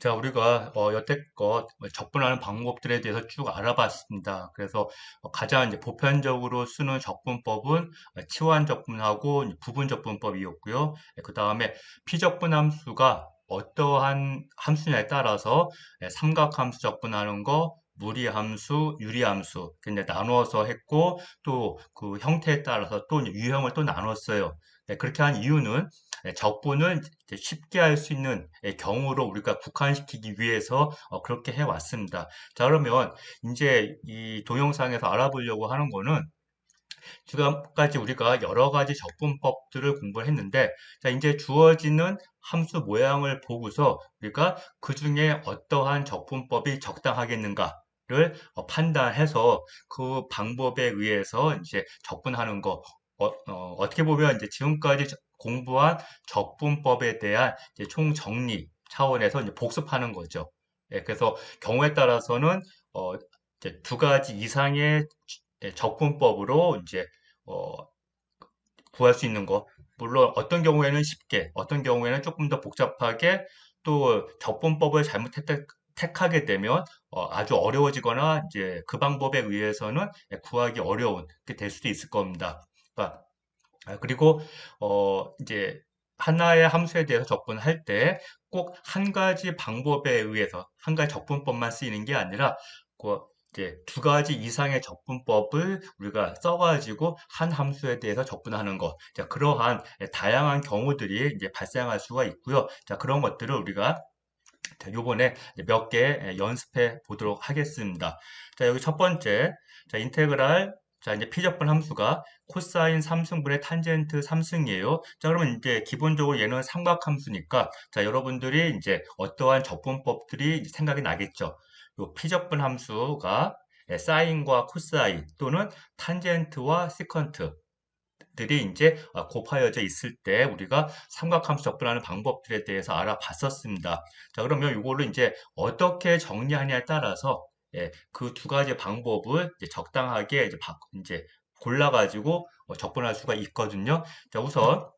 자, 우리가 여태껏 적분하는 방법들에 대해서 쭉 알아봤습니다. 그래서 가장 이제 보편적으로 쓰는 적분법은 치환 적분하고 이제 부분 적분법이었고요. 그 다음에 피적분 함수가 어떠한 함수냐에 따라서 삼각함수 적분하는 거, 무리함수, 유리함수 근데 나누어서 했고 또 그 형태에 따라서 또 이제 유형을 또 나눴어요. 그렇게 한 이유는 적분을 이제 쉽게 할 수 있는 경우로 우리가 국한시키기 위해서 그렇게 해왔습니다. 자, 그러면 이제 이 동영상에서 알아보려고 하는 거는 지금까지 우리가 여러 가지 적분법들을 공부를 했는데, 자, 이제 주어지는 함수 모양을 보고서 우리가 그 중에 어떠한 적분법이 적당하겠는가를 판단해서 그 방법에 의해서 이제 적분하는 거, 떻게 보면 이제 지금까지 공부한 적분법에 대한 이제 총정리 차원에서 이제 복습하는 거죠. 예, 그래서 경우에 따라서는 이제 두 가지 이상의 적분법으로 이제 어, 구할 수 있는 거. 물론 어떤 경우에는 쉽게, 어떤 경우에는 조금 더 복잡하게 또 적분법을 택하게 되면 아주 어려워지거나 이제 그 방법에 의해서는 구하기 어려운 게 될 수도 있을 겁니다. 그러니까 그리고 이제 하나의 함수에 대해서 접근할 때 꼭 한 가지 방법에 의해서 한 가지 접근법만 쓰이는 게 아니라 그 이제 두 가지 이상의 접근법을 우리가 써가지고 한 함수에 대해서 접근하는 것. 자, 그러한 다양한 경우들이 이제 발생할 수가 있고요. 자, 그런 것들을 우리가 요번에 몇 개 연습해 보도록 하겠습니다. 자, 여기 첫 번째, 자, 인테그랄, 자, 이제 피적분 함수가 코사인 3승분의 탄젠트 3승이에요. 자, 그러면 이제 기본적으로 얘는 삼각함수니까, 자, 여러분들이 이제 어떠한 접근법들이 생각이 나겠죠. 요 피적분 함수가 사인과 코사인 또는 탄젠트와 시컨트 들이 이제 곱하여져 있을 때 우리가 삼각함수 접근하는 방법들에 대해서 알아봤었습니다. 자, 그러면 이거를 이제 어떻게 정리하냐에 따라서 그 두 가지 방법을 이제 적당하게 이제 골라가지고 접근할 수가 있거든요. 자, 우선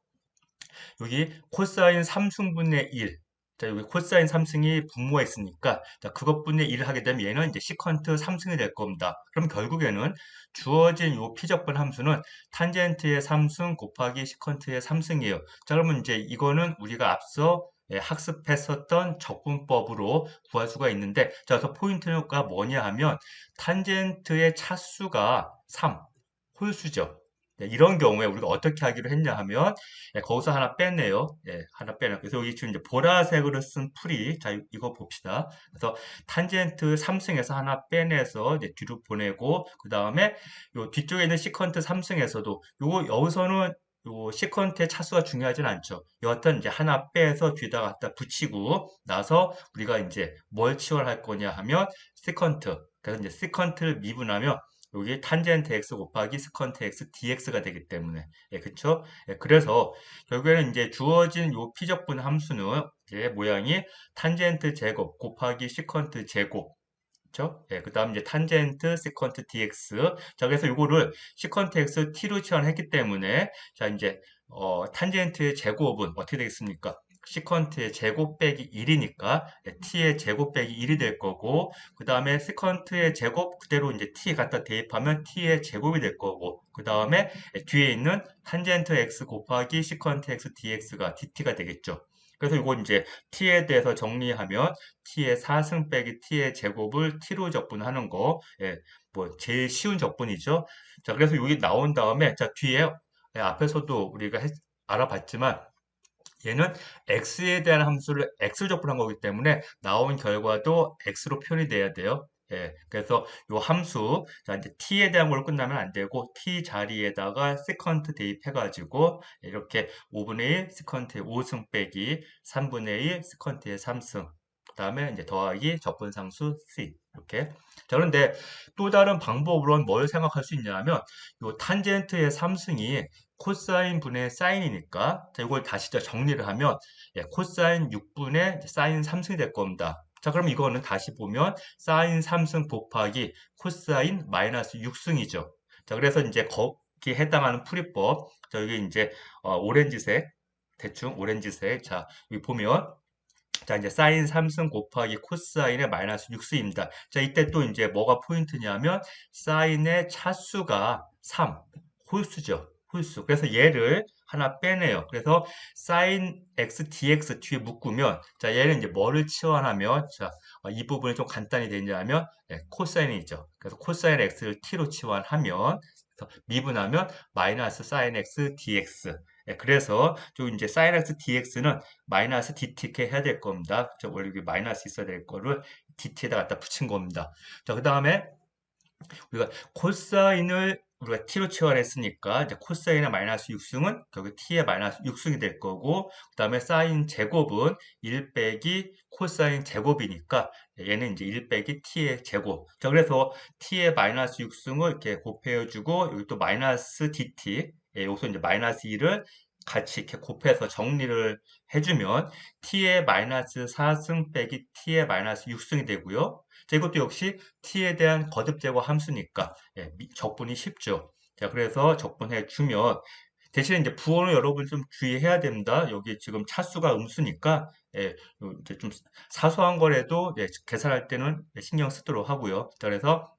여기 코사인 3승분의 1. 자, 여기 코사인 3승이 분모에 있으니까, 자, 그것분의 1을 하게 되면 얘는 이제 시컨트 3승이 될 겁니다. 그럼 결국에는 주어진 요 피적분 함수는 탄젠트의 3승 곱하기 시컨트의 3승이에요. 자, 그러면 이제 이거는 우리가 앞서 학습했었던 적분법으로 구할 수가 있는데, 자, 그래서 포인트가 뭐냐 하면, 탄젠트의 차수가 3, 홀수죠. 네, 이런 경우에 우리가 어떻게 하기로 했냐 하면 거기서 하나 뺐네요. 하나 빼요. 그래서 여기 지금 이제 보라색으로 쓴 풀이 자 이거 봅시다. 그래서 탄젠트 3승에서 하나 빼내서 이제 뒤로 보내고 그 다음에 요 뒤쪽에 있는 시컨트 3승에서도 요거 여기서는 요 시컨트의 차수가 중요하진 않죠. 여하튼 이제 하나 빼서 뒤에다 갖다 붙이고 나서 우리가 이제 뭘 치환할 거냐 하면 시컨트. 그래서 이제 시컨트를 미분하면 여기 탄젠트 x 곱하기 스컨트 x dx가 되기 때문에 그쵸? 그래서 결국에는 이제 주어진 요 피적분 함수는 이제 모양이 탄젠트 제곱 곱하기 시컨트 제곱 그쵸? 그 다음 이제 탄젠트 시컨트 dx 자 그래서 요거를 시컨트 x t로 치환했기 때문에 자 이제 탄젠트의 제곱은 어떻게 되겠습니까? 시컨트의 제곱 빼기 1이니까 t의 제곱 빼기 1이 될 거고 그 다음에 시컨트의 제곱 그대로 이제 t 갖다 대입하면 t의 제곱이 될 거고 그 다음에 뒤에 있는 탄젠트 x 곱하기 시컨트 x dx가 dt가 되겠죠. 그래서 이거 이제 t에 대해서 정리하면 t의 4승 빼기 t의 제곱을 t로 적분하는 거, 뭐 제일 쉬운 적분이죠. 자, 그래서 여기 나온 다음에 자 뒤에 앞에서도 우리가 알아봤지만 얘는 x에 대한 함수를 x로 적분한 거기 때문에 나온 결과도 x로 표현이 돼야 돼요. 그래서 요 함수, 자, 이제 t에 대한 걸로 끝나면 안 되고, t 자리에다가 세컨트 대입해가지고, 이렇게 5분의 1 세컨트의 5승 빼기 3분의 1 세컨트의 3승, 그 다음에 이제 더하기 적분상수 c. 이렇게. 자, 그런데 또 다른 방법으로는 뭘 생각할 수 있냐면, 요 탄젠트의 3승이 코사인 분의 사인이니까 자, 이걸 다시 정리를 하면 코사인 6분의 사인 3승이 될 겁니다. 자, 그럼 이거는 다시 보면 사인 3승 곱하기 코사인 마이너스 6승이죠. 자, 그래서 이제 거기에 해당하는 풀이법. 자, 여기 이제 오렌지색 대충 오렌지색. 자, 여기 보면 자, 이제 사인 3승 곱하기 코사인의 마이너스 6승입니다. 자, 이때 또 이제 뭐가 포인트냐면 사인의 차수가 3, 홀수죠. 홀수. 그래서 얘를 하나 빼내요. 그래서 사인 x dx 뒤에 묶으면 자, 얘는 이제 뭐를 치환하면 자, 이 부분이 좀 간단히 되냐면 코사인이 있죠. 그래서 코사인 x를 t로 치환하면 그래서 미분하면 마이너스 사인 x dx. 그래서 좀 이제 사인 x dx는 마이너스 dt 이렇게 해야 될 겁니다. 원래 여기 마이너스 있어야 될 거를 dt에다 갖다 붙인 겁니다. 자, 그 다음에 우리가 코사인을 우리가 t로 치환했으니까 이제 코사인의 마이너스 6승은 결국 t의 마이너스 6승이 될 거고 그 다음에 사인 제곱은 1 빼기 코사인 제곱이니까 얘는 이제 1 빼기 t의 제곱. 자, 그래서 t의 마이너스 6승을 이렇게 곱해주고 여기 또 마이너스 dt 여기서 이제 마이너스 2를 같이 이렇게 곱해서 정리를 해주면 t의 마이너스 4승 빼기 t의 마이너스 6승이 되고요. 자, 이것도 역시 t에 대한 거듭 제거 함수니까 적분이 쉽죠. 자, 그래서 적분해 주면 대신에 이제 부호는 여러분 좀 주의해야 됩니다. 여기 지금 차수가 음수니까 이제 좀 사소한 거라도 계산할 때는 신경 쓰도록 하고요. 자, 그래서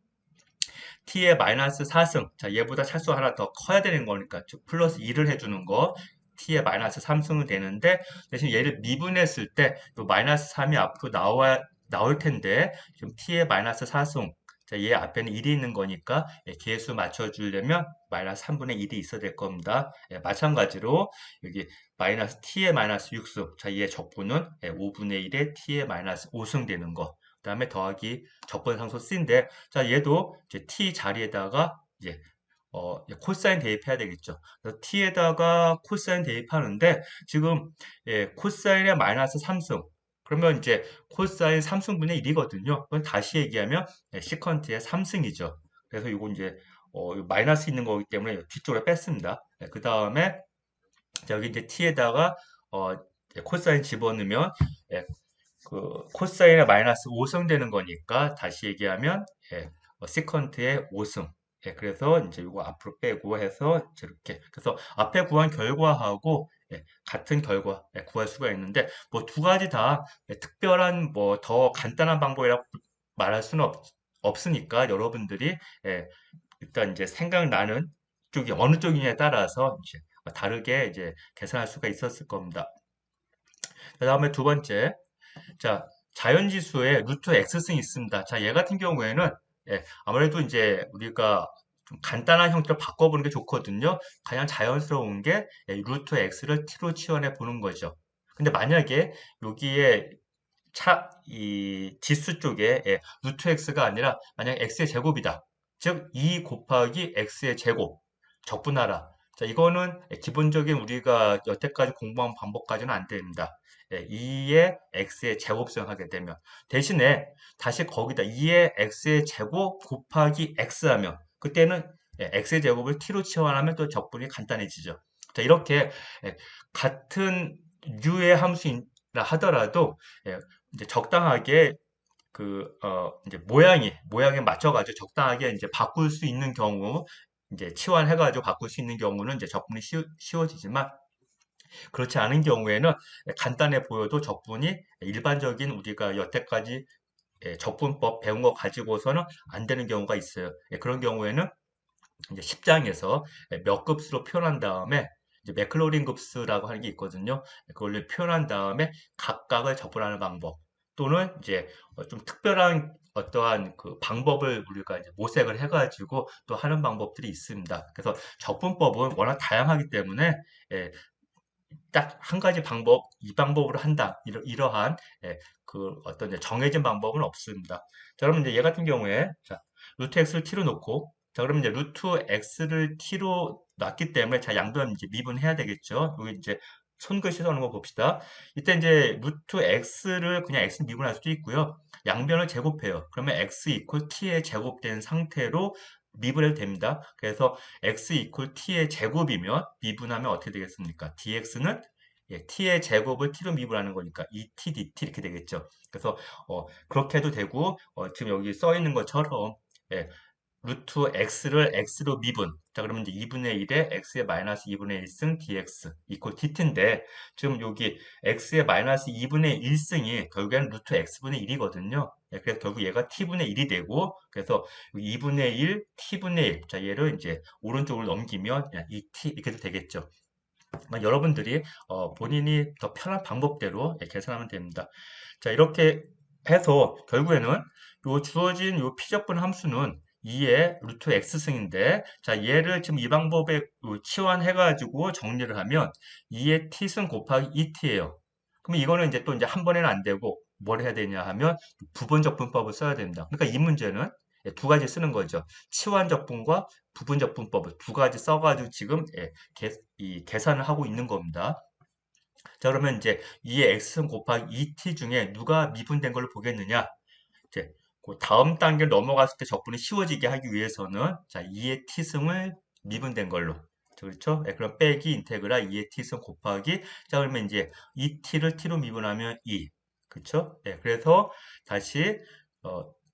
t의 마이너스 4승. 자, 얘보다 차수가 하나 더 커야 되는 거니까 즉 플러스 2를 해주는 거. t의 마이너스 3승은 되는데 대신 얘를 미분했을 때 마이너스 3이 앞으로 나올 텐데 지금 t의 마이너스 4승. 자, 얘 앞에는 1이 있는 거니까 개수 맞춰주려면 마이너스 3분의 1이 있어야 될 겁니다. 마찬가지로 여기 마이너스 t의 마이너스 6승. 자, 얘 적분은 5분의 1의 t의 마이너스 5승 되는 거. 그 다음에 더하기 적분상수 C인데, 자, 얘도 이제 T 자리에다가 이제 코사인 대입해야 되겠죠. 그래서 T에다가 코사인 대입하는데, 지금, 코사인의 마이너스 3승. 그러면 이제 코사인 3승분의 1이거든요. 그건 다시 얘기하면, 시컨트의 3승이죠. 그래서 이거 이제, 마이너스 있는 거기 때문에 뒤쪽으로 뺐습니다. 그 다음에, 여기 이제 T에다가, 코사인 집어넣으면, 그 코사인의 마이너스 5승 되는 거니까 다시 얘기하면 시컨트의 5승. 그래서 이제 이거 앞으로 빼고 해서 이렇게 그래서 앞에 구한 결과하고 같은 결과 구할 수가 있는데 뭐 두 가지 다 특별한 뭐 더 간단한 방법이라고 말할 수는 없으니까 여러분들이 일단 이제 생각나는 쪽이 어느 쪽이냐에 따라서 이제 다르게 이제 계산할 수가 있었을 겁니다. 그 다음에 두 번째 자, 자연지수에 루트 x승이 있습니다. 자, 얘 같은 경우에는 아무래도 이제 우리가 좀 간단한 형태로 바꿔보는 게 좋거든요. 가장 자연스러운 게 루트 x를 t로 치환해 보는 거죠. 근데 만약에 여기에 이 지수 쪽에 루트 x가 아니라 만약 x의 제곱이다. 즉, 2 곱하기 x의 제곱 적분하라. 자, 이거는 기본적인 우리가 여태까지 공부한 방법까지는 안 됩니다. 2의 x의 제곱성 하게 되면 대신에 다시 거기다 2의 x의 제곱 곱하기 x 하면 그때는 x의 제곱을 t로 치환하면 또 적분이 간단해지죠. 자, 이렇게 같은 류의 함수라 하더라도 이제 적당하게 이제 모양에 맞춰가지고 적당하게 이제 바꿀 수 있는 경우, 이제 치환해가지고 바꿀 수 있는 경우는 이제 적분이 쉬워지지만, 그렇지 않은 경우에는 간단해 보여도 적분이 일반적인 우리가 여태까지 적분법 배운 거 가지고서는 안 되는 경우가 있어요. 그런 경우에는 이제 10장에서 몇 급수로 표현한 다음에 이제 맥클로린 급수라고 하는 게 있거든요. 그걸 표현한 다음에 각각을 적분하는 방법 또는 이제 좀 특별한 어떠한 그 방법을 우리가 이제 모색을 해가지고 또 하는 방법들이 있습니다. 그래서 적분법은 워낙 다양하기 때문에 딱 한 가지 방법, 이 방법으로 한다. 이러한 그 어떤 이제 정해진 방법은 없습니다. 자, 그러면 이제 얘 같은 경우에 자, 루트 x를 t로 놓고 자, 그러면 이제 루트 x를 t로 놨기 때문에 자, 양변 이제 미분해야 되겠죠. 여기 이제 손글씨 써는 거 봅시다. 이때 이제 루트 x를 그냥 x 미분할 수도 있고요. 양변을 제곱해요. 그러면 x 이퀄 t에 제곱된 상태로 미분해도 됩니다. 그래서 x 이퀄 t의 제곱이면 미분하면 어떻게 되겠습니까? dx는 t의 제곱을 t로 미분하는 거니까 2t dt 이렇게 되겠죠. 그래서 그렇게 해도 되고 지금 여기 써 있는 것처럼 루트 x를 x로 미분. 자, 그러면 이제 2분의 1에 x의 마이너스 2분의 1승 dx 이퀄 dt인데, 지금 여기 x의 마이너스 2분의 1승이 결국에는 루트 x분의 1이거든요. 그래서 결국 얘가 t분의 1이 되고, 그래서 2분의 1, t분의 1. 자, 얘를 이제 오른쪽으로 넘기면 그냥 2t 이렇게 되겠죠. 여러분들이 본인이 더 편한 방법대로 계산하면 됩니다. 자, 이렇게 해서 결국에는 요 주어진 요 피적분 함수는 2의 루트 x승인데, 자, 얘를 지금 이 방법에 치환해가지고 정리를 하면 2의 t승 곱하기 2t예요. 그럼 이거는 이제 또 이제 한 번에는 안 되고 뭘 해야 되냐 하면 부분적분법을 써야 됩니다. 그러니까 이 문제는 두 가지 쓰는 거죠. 치환적분과 부분적분법을 두 가지 써가지고 지금 이 계산을 하고 있는 겁니다. 자, 그러면 이제 2의 x승 곱하기 2t 중에 누가 미분된 걸로 보겠느냐? 이제 그 다음 단계를 넘어갔을 때 적분이 쉬워지게 하기 위해서는 자, 2의 t승을 미분된 걸로. 그렇죠? 그럼 빼기 인테그랄 2의 t승 곱하기. 자, 그러면 이제 2t를 t로 미분하면 2. 그렇죠? 그래서 다시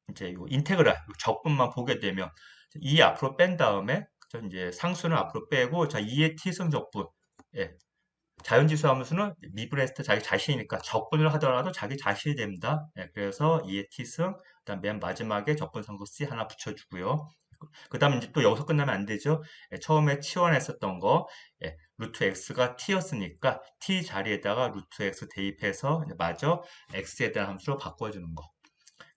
이제 요 인테그랄 요 적분만 보게 되면 2 앞으로 뺀 다음에 그죠? 이제 상수는 앞으로 빼고 자, 2의 t승 적분. 예, 자연지수 함수는 미분했을 때 자기 자신이니까 적분을 하더라도 자기 자신이 됩니다. 그래서 2의 t승, 그다음 맨 마지막에 적분상수 C 하나 붙여주고요. 그 다음에 이제 또 여기서 끝나면 안 되죠. 처음에 치환했었던 거, 루트 x가 t였으니까 t 자리에다가 루트 x 대입해서 마저 x에 대한 함수로 바꿔주는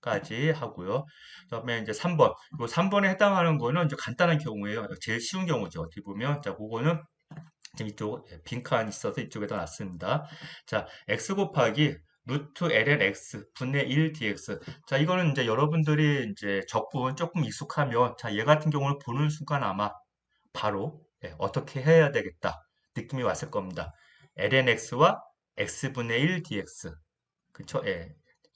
거까지 하고요. 그다음에 이제 3번. 이 3번에 해당하는 거는 이제 간단한 경우예요. 제일 쉬운 경우죠. 어떻게 보면 자, 그거는 지금 이쪽 빈칸 있어서 이쪽에다 놨습니다. 자, x 곱하기 루트 ln x 분의 1 dx. 자, 이거는 이제 여러분들이 이제 적분 조금 익숙하면 자, 얘 같은 경우는 보는 순간 아마 바로 어떻게 해야 되겠다 느낌이 왔을 겁니다. ln x와 x분의 1 dx. 그쵸?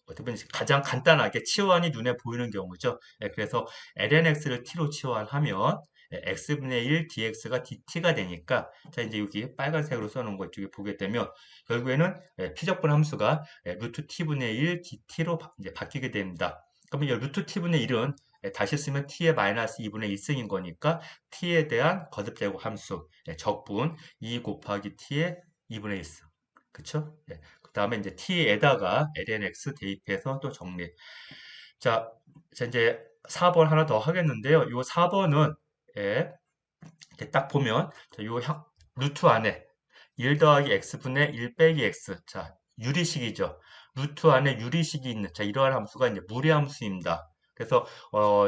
어떻게 보면 가장 간단하게 치환이 눈에 보이는 경우죠. 그래서 lnx를 t로 치환하면 x분의 1 dx가 dt가 되니까 자, 이제 여기 빨간색으로 써놓은 것 쪽에 보게 되면 결국에는 피적분 함수가 루트 t분의 1 dt로 이제 바뀌게 됩니다. 그러면 이 루트 t분의 1은 다시 쓰면 t의 마이너스 2분의 1승인 거니까 t에 대한 거듭제곱 함수 적분 2 곱하기 t의 2분의 1승. 그쵸? 그 다음에 이제 t에다가 lnx 대입해서 또 정리. 자, 이제 4번 하나 더 하겠는데요. 이 4번은 이렇게 딱 보면 요 루트 안에 1 더하기 x분의 1 빼기 x. 자, 유리식이죠. 루트 안에 유리식이 있는 자, 이러한 함수가 이제 무리함수입니다. 그래서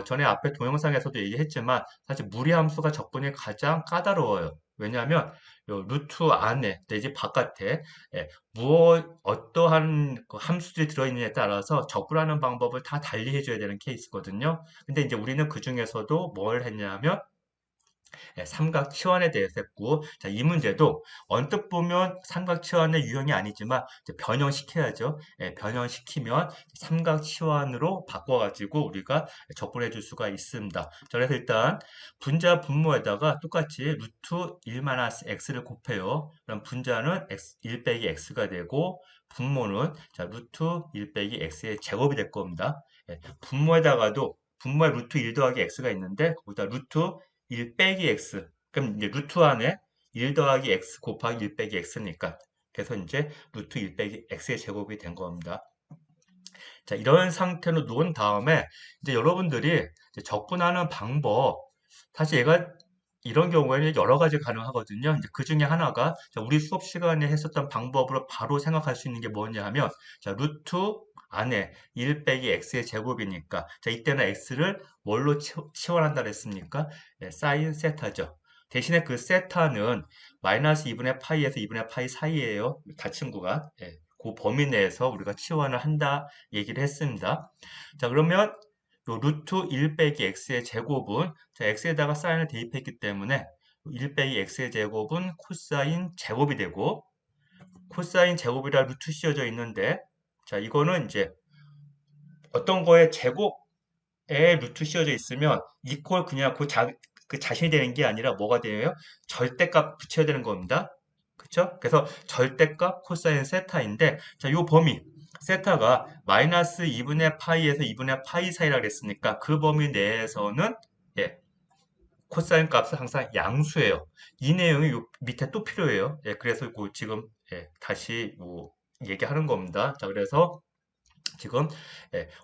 전에 앞에 동영상에서도 얘기했지만 사실 무리함수가 적분이 가장 까다로워요. 왜냐하면 요 루트 안에 내지 바깥에 어떠한 그 함수들이 들어있느냐에 따라서 적분하는 방법을 다 달리 해줘야 되는 케이스거든요. 근데 이제 우리는 그 중에서도 뭘 했냐면 삼각 치환에 대해서 했고, 자, 이 문제도 언뜻 보면 삼각 치환의 유형이 아니지만 이제 변형시켜야죠. 변형시키면 삼각 치환으로 바꿔가지고 우리가 적분해 줄 수가 있습니다. 자, 그래서 일단 분자 분모에다가 똑같이 루트 1-x를 곱해요. 그럼 분자는 1 빼기 x가 되고 분모는 자, 루트 1 빼기 x의 제곱이 될 겁니다. 분모에다가도 분모에 루트 1 더하기 x가 있는데 거기다 루트 1 빼기 x. 그럼 이제 루트 안에 1 더하기 x 곱하기 1 빼기 x니까. 그래서 이제 루트 1 빼기 x의 제곱이 된 겁니다. 자, 이런 상태로 놓은 다음에 이제 여러분들이 이제 적분하는 방법, 사실 얘가 이런 경우에는 여러 가지 가능하거든요. 이제 그 중에 하나가 자, 우리 수업 시간에 했었던 방법으로 바로 생각할 수 있는 게 뭐냐 하면 자, 루트 안에 1 빼기 x의 제곱이니까 자, 이때는 x를 뭘로 치환한다 그랬습니까? 사인 세타죠. 대신에 그 세타는 마이너스 2분의 파이에서 2분의 파이 사이에요. 다 친구가. 그 범위 내에서 우리가 치환을 한다 얘기를 했습니다. 자, 그러면 요 루트 1 빼기 x의 제곱은 자, x에다가 사인을 대입했기 때문에 1 빼기 x의 제곱은 코사인 제곱이 되고 코사인 제곱이라 루트 씌워져 있는데 자, 이거는 이제 어떤 거에 제곱에 루트 씌워져 있으면 이퀄 그냥 그 자신이 되는 게 아니라 뭐가 돼요? 절대값 붙여야 되는 겁니다. 그쵸? 그래서 절대값 코사인 세타인데 자, 요 범위 세타가 마이너스 2분의 파이에서 2분의 파이 사이라 그랬으니까 그 범위 내에서는 예, 코사인 값은 항상 양수예요. 이 내용이 요 밑에 또 필요해요. 예, 그래서 그 지금 예, 다시 뭐 얘기하는 겁니다. 자, 그래서 지금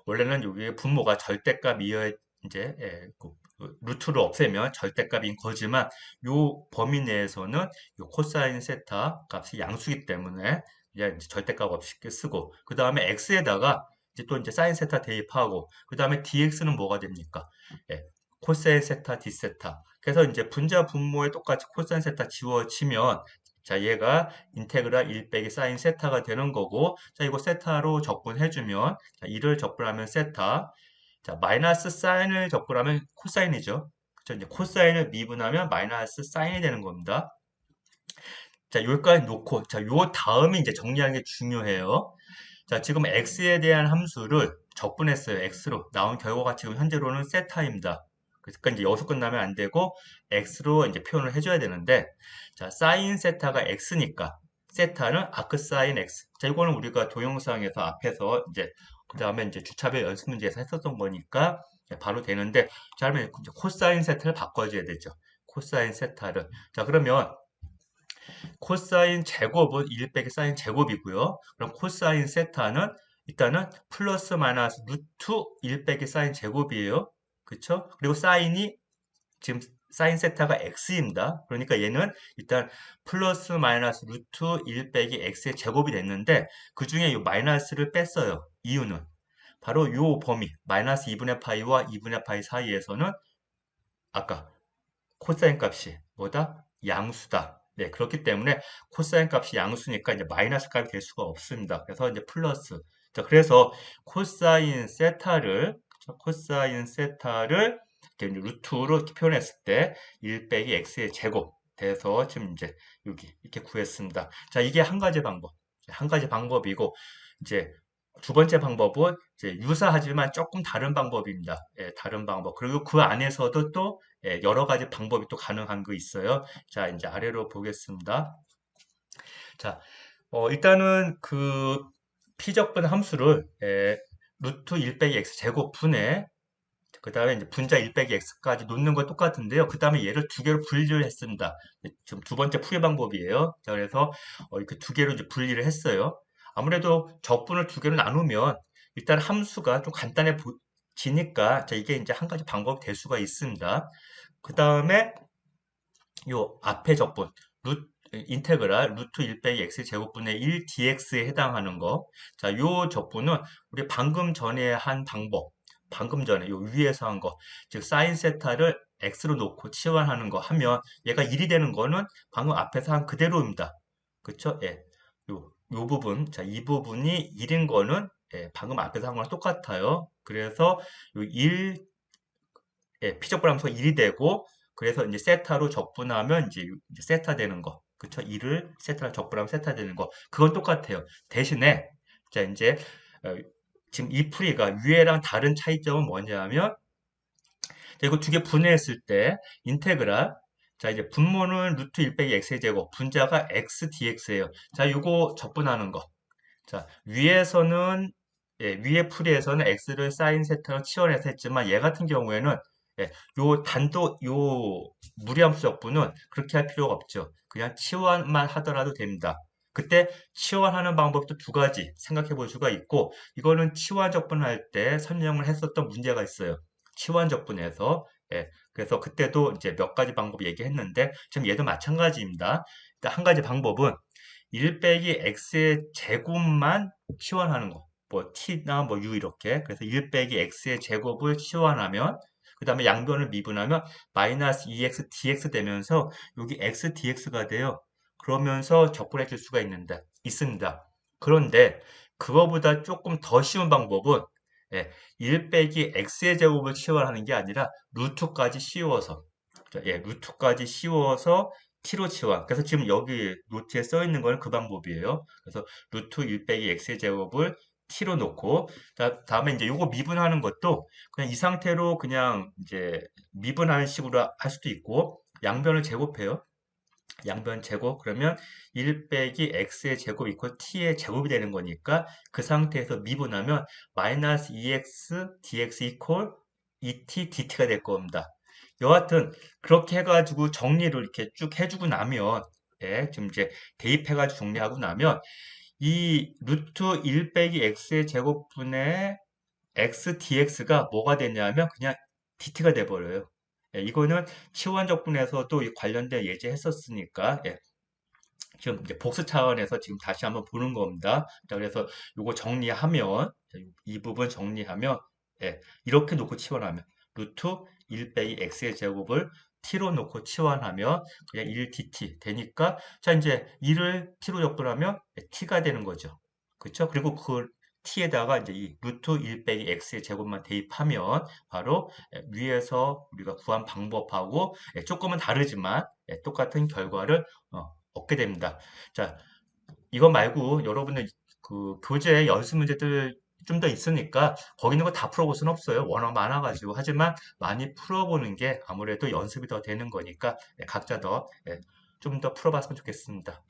원래는 여기 분모가 절대값이어야 이제 그 루트를 없애면 절대값인 거지만 요 범위 내에서는 요 코사인 세타 값이 양수기 때문에 이제 절대값 없이 쓰고 그 다음에 x에다가 이제 또 이제 사인 세타 대입하고 그 다음에 dx는 뭐가 됩니까? 예, 코사인 세타 d 세타. 그래서 이제 분자 분모에 똑같이 코사인 세타 지워지면 자, 얘가 인테그랄 1 빼기 사인 세타가 되는 거고, 자, 이거 세타로 적분해주면, 자, 1을 적분하면 세타, 자, 마이너스 사인을 적분하면 코사인이죠. 그쵸? 이제 코사인을 미분하면 마이너스 사인이 되는 겁니다. 자, 여기까지 놓고, 자, 요 다음에 이제 정리하는 게 중요해요. 자, 지금 x에 대한 함수를 적분했어요. x로. 나온 결과가 지금 현재로는 세타입니다. 그러니까 이제 여기서 끝나면 안 되고 x로 이제 표현을 해줘야 되는데 자, 사인 세타가 x니까 세타는 아크 사인 x. 자, 이거는 우리가 동영상에서 앞에서 이제 그 다음에 이제 주차별 연습 문제에서 했었던 거니까 바로 되는데 자, 그러면 이제 코사인 세타를 바꿔줘야 되죠. 코사인 세타를. 자, 그러면 코사인 제곱은 1 빼기 사인 제곱이고요. 그럼 코사인 세타는 일단은 플러스 마이너스 루트 1 빼기 사인 제곱이에요. 그쵸? 그리고 사인이 지금 사인 세타가 x입니다. 그러니까 얘는 일단 플러스 마이너스 루트 1 빼기 x의 제곱이 됐는데 그 중에 이 마이너스를 뺐어요. 이유는 바로 이 범위 마이너스 2분의 파이와 2분의 파이 사이에서는 아까 코사인 값이 뭐다? 양수다. 네, 그렇기 때문에 코사인 값이 양수니까 이제 마이너스 값이 될 수가 없습니다. 그래서 이제 플러스. 자, 그래서 코사인 세타를 그쵸? 코사인 세타를 이렇게 루트로 이렇게 표현했을 때 1 빼기 x의 제곱 돼서 지금 이제 여기 이렇게 구했습니다. 자, 이게 한 가지 방법. 한 가지 방법이고 이제 두 번째 방법은 이제 유사하지만 조금 다른 방법입니다. 예, 다른 방법. 그리고 그 안에서도 또 여러 가지 방법이 또 가능한 거 있어요. 자, 이제 아래로 보겠습니다. 자, 일단은 그 피적분 함수를 루트 1 빼기 x 제곱분에 그 다음에 이제 분자 1 빼기 x까지 놓는 거 똑같은데요. 그 다음에 얘를 두 개로 분리를 했습니다. 지금 두 번째 풀이 방법이에요. 자, 그래서 이렇게 두 개로 이제 분리를 했어요. 아무래도 적분을 두 개로 나누면 일단 함수가 좀 간단해지니까 자, 이게 이제 한 가지 방법이 될 수가 있습니다. 그 다음에 요 앞에 적분 인테그랄 루트 1 빼기 x 제곱분의 1 dx에 해당하는 거. 자, 요 적분은 우리 방금 전에 한 방법, 방금 전에 요 위에서 한 거, 즉 사인 세타를 x로 놓고 치환하는 거 하면 얘가 1이 되는 거는 방금 앞에서 한 그대로입니다. 그쵸? 예. 요 부분, 자, 이 부분이 1인 거는 예, 방금 앞에서 한 거랑 똑같아요. 그래서 요 1, 예, 피적분함수가 1이 되고 그래서 이제 세타로 적분하면 이제 세타 되는 거. 그쵸? 1을 세타로 적분하면 세타 되는 거. 그건 똑같아요. 대신에 자 이제 어, 지금 이 풀이가 위에랑 다른 차이점은 뭐냐면 자, 이거 두 개 분해했을 때 인테그랄 자 이제 분모는 루트 1 빼기 x의 제곱 분자가 x dx예요. 자 이거 적분하는 거. 자 위에서는 예, 위에 풀이에서는 x를 사인 세타로 치환해서 했지만 얘 같은 경우에는 예, 요 단도 요 무리함수 적분은 그렇게 할 필요가 없죠. 그냥 치환만 하더라도 됩니다. 그때 치환하는 방법도 두 가지 생각해 볼 수가 있고 이거는 치환 적분할 때 설명을 했었던 문제가 있어요. 치환 적분에서 예, 그래서 그때도 이제 몇 가지 방법 얘기했는데 지금 얘도 마찬가지입니다. 일단 한 가지 방법은 1 빼기 x의 제곱만 치환하는 거. 뭐 t나 뭐 u 이렇게. 그래서 1 빼기 x의 제곱을 치환하면 그 다음에 양변을 미분하면 마이너스 2x dx 되면서 여기 x dx가 돼요. 그러면서 적분해 줄 수가 있습니다. 그런데 그거보다 조금 더 쉬운 방법은 1 빼기 x의 제곱을 치환하는 게 아니라 루트까지 씌워서 루트까지 씌워서 t로 치환. 그래서 지금 여기 노트에 써 있는 거는 그 방법이에요. 그래서 루트 1 빼기 x의 제곱을 t로 놓고 다음에 이제 요거 미분하는 것도 그냥 이 상태로 그냥 이제 미분하는 식으로 할 수도 있고 양변을 제곱해요. 양변 제곱 그러면 1 빼기 x의 제곱 이퀄 t의 제곱이 되는 거니까 그 상태에서 미분하면 마이너스 2x dx 이퀄 2t dt가 될 겁니다. 여하튼 그렇게 해가지고 정리를 이렇게 쭉 해주고 나면 예, 지금 이제 대입해가지고 정리하고 나면 이 루트 1 빼기 x의 제곱분의 x dx가 뭐가 되냐면 그냥 dt가 돼버려요. 예, 이거는 치환적분에서도 이 관련된 예제했었으니까 예, 지금 이제 복수 차원에서 지금 다시 한번 보는 겁니다. 자, 그래서 요거 정리하면 이 부분 정리하면 예, 이렇게 놓고 치환하면 루트 1 빼기 x의 제곱을 t로 놓고 치환하면 그냥 1dt 되니까 자 이제 1을 t로 접근하면 t가 되는 거죠. 그렇죠? 그리고 그 t에다가 이제 이 루트 1 빼기 x의 제곱만 대입하면 바로 위에서 우리가 구한 방법하고 조금은 다르지만 똑같은 결과를 얻게 됩니다. 자, 이거 말고 여러분들 그 교재 연습 문제들 좀 더 있으니까 거기 있는 거 다 풀어볼 수는 없어요. 워낙 많아가지고. 하지만 많이 풀어보는 게 아무래도 연습이 더 되는 거니까 각자 더 좀 더 풀어봤으면 좋겠습니다.